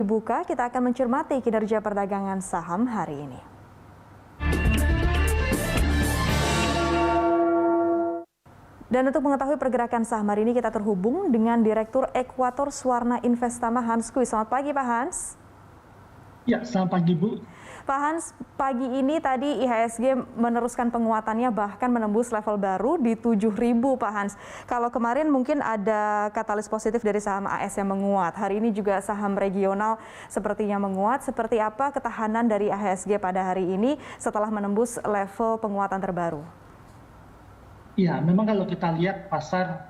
Dibuka, kita akan mencermati kinerja perdagangan saham hari ini. Dan untuk mengetahui pergerakan saham hari ini, kita terhubung dengan Direktur Ekuator Swarna Investama Hans Kuy. Selamat pagi, Pak Hans. Ya, selamat pagi, Bu. Pak Hans, pagi ini tadi IHSG meneruskan penguatannya bahkan menembus level baru di 7.000, Pak Hans. Kalau kemarin mungkin ada katalis positif dari saham AS yang menguat, hari ini juga saham regional sepertinya menguat. Seperti apa ketahanan dari IHSG pada hari ini setelah menembus level penguatan terbaru? Ya, memang kalau kita lihat pasar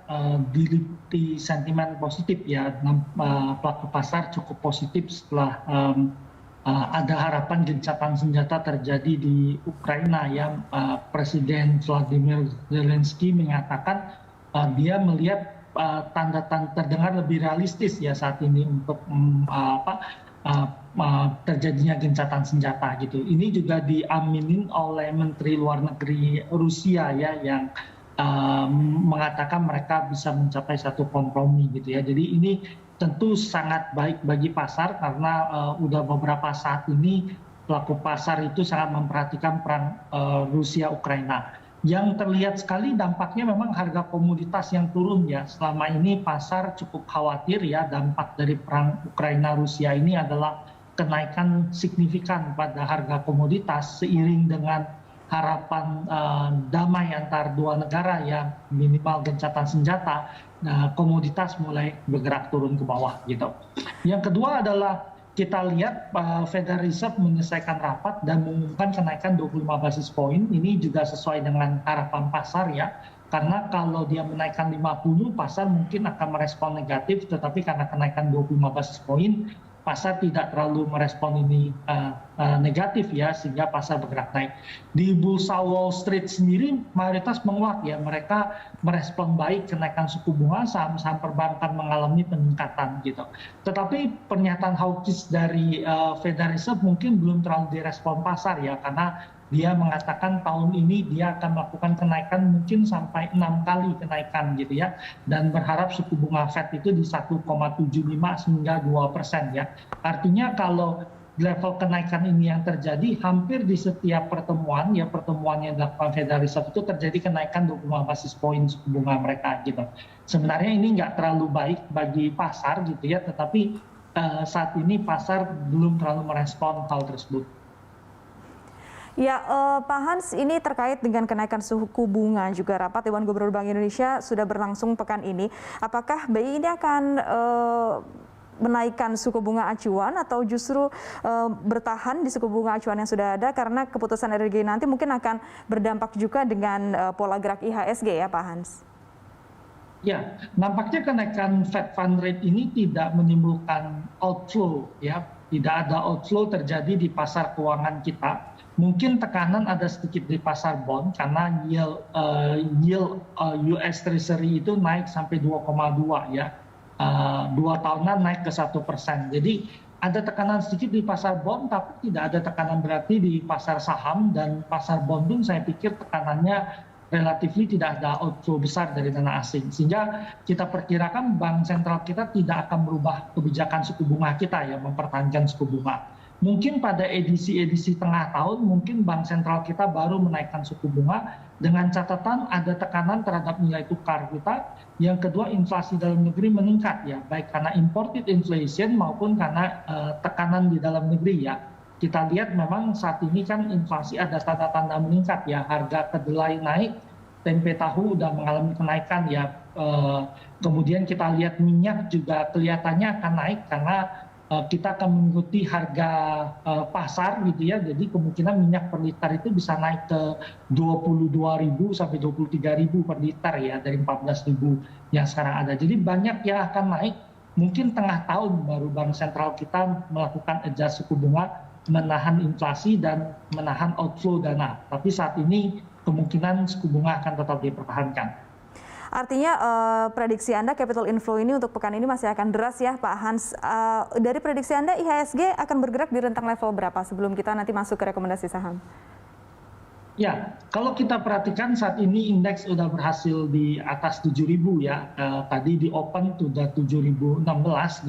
di sentimen positif ya, pelaku pasar cukup positif setelah ada harapan gencatan senjata terjadi di Ukraina ya. Presiden Vladimir Zelensky mengatakan dia melihat tanda-tanda terdengar lebih realistis ya saat ini untuk terjadinya gencatan senjata gitu. Ini juga diaminin oleh Menteri Luar Negeri Rusia ya yang mengatakan mereka bisa mencapai satu kompromi gitu ya. Jadi ini tentu sangat baik bagi pasar karena udah beberapa saat ini pelaku pasar itu sangat memperhatikan perang Rusia Ukraina. Yang terlihat sekali dampaknya memang harga komoditas yang turun ya. Selama ini pasar cukup khawatir ya, dampak dari perang Ukraina Rusia ini adalah kenaikan signifikan pada harga komoditas seiring dengan harapan damai antar dua negara yang minimal gencatan senjata. Nah, komoditas mulai bergerak turun ke bawah gitu. Yang kedua adalah kita lihat Federal Reserve menyelesaikan rapat dan mengumumkan kenaikan 25 basis poin. Ini juga sesuai dengan harapan pasar ya. Karena kalau dia menaikkan 50, pasar mungkin akan merespon negatif, tetapi karena kenaikan 25 basis poin, pasar tidak terlalu merespon ini negatif ya, sehingga pasar bergerak naik. Di bursa Wall Street sendiri mayoritas menguat ya, mereka merespon baik kenaikan suku bunga, saham-saham perbankan mengalami peningkatan gitu. Tetapi pernyataan hawkish dari Federal Reserve mungkin belum terlalu direspon pasar ya, karena dia mengatakan tahun ini dia akan melakukan kenaikan mungkin sampai 6 kali kenaikan gitu ya. Dan berharap suku bunga Fed itu di 1,75 hingga 2% ya. Artinya kalau level kenaikan ini yang terjadi hampir di setiap pertemuan ya, pertemuan yang dilakukan Federal Reserve itu terjadi kenaikan 25 basis poin suku bunga mereka gitu. Sebenarnya ini nggak terlalu baik bagi pasar gitu ya, tetapi saat ini pasar belum terlalu merespon hal tersebut. Ya, Pak Hans, ini terkait dengan kenaikan suku bunga juga rapat Dewan Gubernur Bank Indonesia sudah berlangsung pekan ini. Apakah BI ini akan menaikkan suku bunga acuan atau justru bertahan di suku bunga acuan yang sudah ada karena keputusan RRG nanti mungkin akan berdampak juga dengan pola gerak IHSG ya, Pak Hans? Ya, nampaknya kenaikan Fed Fund Rate ini tidak menimbulkan outflow ya, tidak ada outflow terjadi di pasar keuangan kita. Mungkin tekanan ada sedikit di pasar bond karena yield US Treasury itu naik sampai 2,2 ya, 2 tahunan naik ke 1%. Jadi ada tekanan sedikit di pasar bond, tapi tidak ada tekanan berarti di pasar saham, dan pasar bond pun saya pikir tekanannya relatif tidak ada outflow besar dari dana asing. Sehingga kita perkirakan bank sentral kita tidak akan merubah kebijakan suku bunga kita ya, mempertahankan suku bunga. Mungkin pada edisi-edisi tengah tahun, mungkin bank sentral kita baru menaikkan suku bunga dengan catatan ada tekanan terhadap nilai tukar kita. Yang kedua, inflasi dalam negeri meningkat ya, baik karena imported inflation maupun karena tekanan di dalam negeri ya. Kita lihat memang saat ini kan inflasi ada tanda-tanda meningkat ya, harga kedelai naik, tempe tahu udah mengalami kenaikan ya. Kemudian kita lihat minyak juga kelihatannya akan naik karena kita akan mengikuti harga pasar gitu ya. Jadi kemungkinan minyak per liter itu bisa naik ke 22.000 sampai 23.000 per liter ya, dari 14.000 yang sekarang ada. Jadi banyak yang akan naik. Mungkin tengah tahun baru bank sentral kita melakukan adjust suku bunga, menahan inflasi dan menahan outflow dana. Tapi saat ini kemungkinan suku bunga akan tetap dipertahankan. Artinya prediksi Anda capital inflow ini untuk pekan ini masih akan deras ya, Pak Hans. Dari prediksi Anda IHSG akan bergerak di rentang level berapa sebelum kita nanti masuk ke rekomendasi saham? Ya, kalau kita perhatikan saat ini indeks sudah berhasil di atas 7.000 ya. Tadi di open sudah 7.016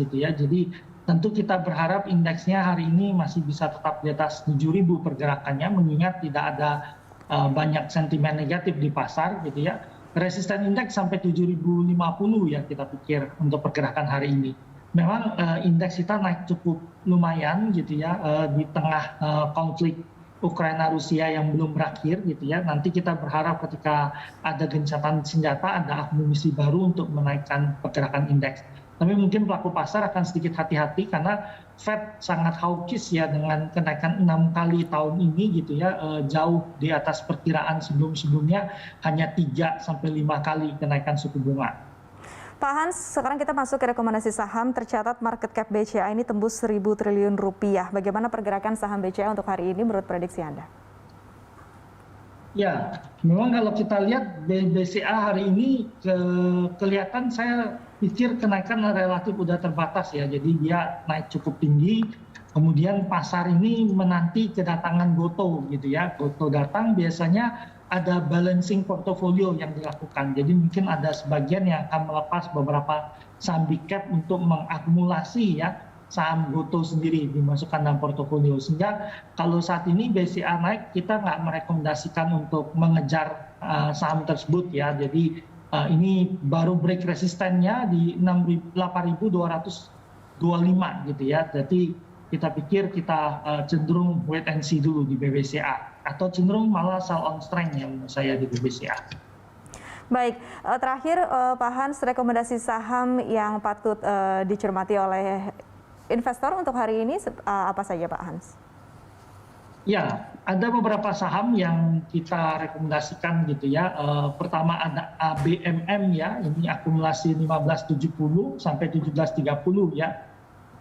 gitu ya. Jadi Tentu kita berharap indeksnya hari ini masih bisa tetap di atas 7.000 pergerakannya, mengingat tidak ada banyak sentimen negatif di pasar gitu ya. Resisten indeks sampai 7.050 ya kita pikir untuk pergerakan hari ini. Memang indeks kita naik cukup lumayan gitu ya di tengah konflik Ukraina Rusia yang belum berakhir gitu ya. Nanti kita berharap ketika ada gencatan senjata, ada amunisi baru untuk menaikkan pergerakan indeks. Tapi mungkin pelaku pasar akan sedikit hati-hati karena Fed sangat hawkish ya dengan kenaikan 6 kali tahun ini gitu ya, jauh di atas perkiraan sebelum-sebelumnya hanya 3 sampai 5 kali kenaikan suku bunga. Pak Hans, sekarang kita masuk ke rekomendasi saham. Tercatat market cap BCA ini tembus 1.000 triliun rupiah. Bagaimana pergerakan saham BCA untuk hari ini menurut prediksi Anda? Ya, memang kalau kita lihat BCA hari ini kelihatan saya pikir kenaikan relatif udah terbatas ya. Jadi dia naik cukup tinggi. Kemudian pasar ini menanti kedatangan Gotoh gitu ya. Gotoh datang biasanya ada balancing portofolio yang dilakukan. Jadi mungkin ada sebagian yang akan melepas beberapa saham big cap untuk mengakumulasi ya saham Gotoh sendiri dimasukkan dalam portofolio. Sehingga kalau saat ini BCA naik, kita nggak merekomendasikan untuk mengejar saham tersebut ya. Jadi ini baru break resistennya di 8.225 gitu ya. Jadi kita pikir kita cenderung wait and see dulu di BBCA. Atau cenderung malah sell on strength ya menurut saya di BBCA. Baik, terakhir Pak Hans, rekomendasi saham yang patut dicermati oleh investor untuk hari ini apa saja Pak Hans? Ya, ada beberapa saham yang kita rekomendasikan gitu ya. Pertama ada ABMM ya, ini akumulasi 1570 sampai 1730 ya.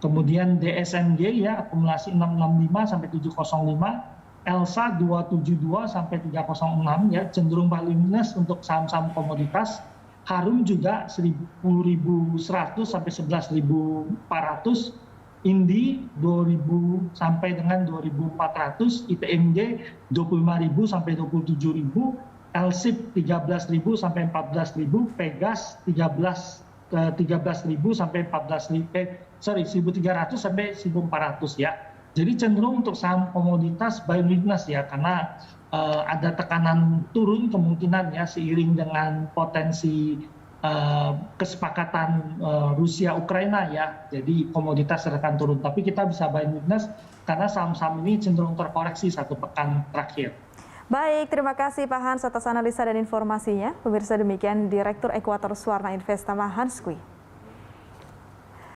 Kemudian DSMG ya, akumulasi 665 sampai 705. ELSA 272 sampai 306 ya, cenderung paling minus untuk saham-saham komoditas. Harum juga 10.100 sampai 11.400. Indi 2.000 sampai dengan 2.400, ITMG 25.000 sampai 27.000, LSIP 13.000 sampai 14.000, Pegas 13.000 sampai 1.300 sampai 1.400 ya. Jadi cenderung untuk saham komoditas buy weakness ya, karena ada tekanan turun kemungkinan ya seiring dengan potensi kesepakatan Rusia Ukraina ya, jadi komoditas akan turun. Tapi kita bisa buy weakness karena saham-saham ini cenderung terkoreksi satu pekan terakhir. Baik, terima kasih Pak Hans atas analisa dan informasinya. Pemirsa, demikian Direktur Ekuator Suwarna Investama Hans Kui.